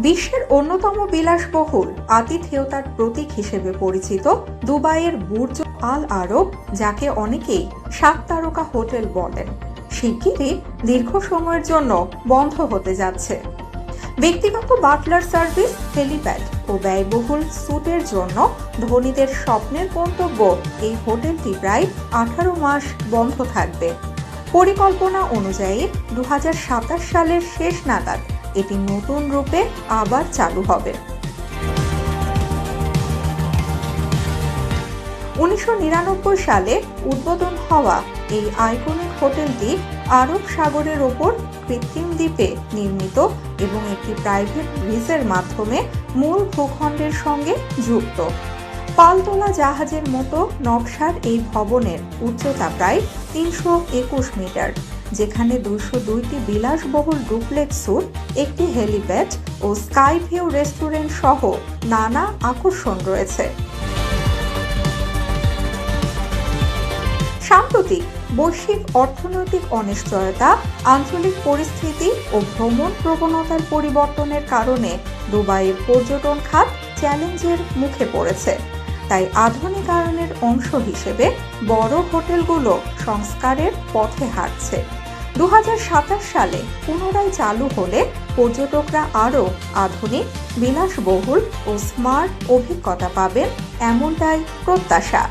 বিশ্বের অন্যতম বিলাসবহুল আতিথেয়তার প্রতীক হিসেবে পরিচিত দুবাইয়ের বুর্জ আল আরব, যাকে অনেকেই 7 তারকা হোটেল বলেন, শিগগিরই দীর্ঘ সময়ের জন্য বন্ধ হতে যাচ্ছে। ব্যক্তিগত বাটলার সার্ভিস, হেলিপ্যাড ও ব্যয়বহুল স্যুটের জন্য ধনীদের স্বপ্নের গন্তব্য এই হোটেলটি প্রায় 18 মাস বন্ধ থাকবে। পরিকল্পনা অনুযায়ী 2027 সালের শেষ নাগাদ এটি নতুন রূপে আবার চালু হবে। 1999 সালে উদ্বোধন হওয়া এই আইকনিক হোটেলটি আরব সাগরের ওপর কৃত্রিম দ্বীপে নির্মিত এবং একটি প্রাইভেট ব্রিজের মাধ্যমে মূল ভূখণ্ডের সঙ্গে যুক্ত। পালতোলা জাহাজের মতো নকশার এই ভবনের উচ্চতা প্রায় 321 মিটার, যেখানে 202টি বিলাসবহুল ডুপ্লেক্স স্যুট, একটি হেলিপ্যাড ও স্কাই ভিউ রেস্টুরেন্ট সহ নানা আকর্ষণ রয়েছে। সাম্প্রতিক বৈশ্বিক অর্থনৈতিক অনিশ্চয়তা, আঞ্চলিক পরিস্থিতি ও ভ্রমণ প্রবণতার পরিবর্তনের কারণে দুবাইয়ের পর্যটন খাত চ্যালেঞ্জের মুখে পড়েছে। তাই আধুনিকায়নের অংশ হিসেবে বড় হোটেলগুলো সংস্কারের পথে হাঁটছে। 2027 সালে পুনরায় চালু হলে পর্যটকরা আরও আধুনিক, বিলাসবহুল ও স্মার্ট অভিজ্ঞতা পাবেন, এমনটাই প্রত্যাশা।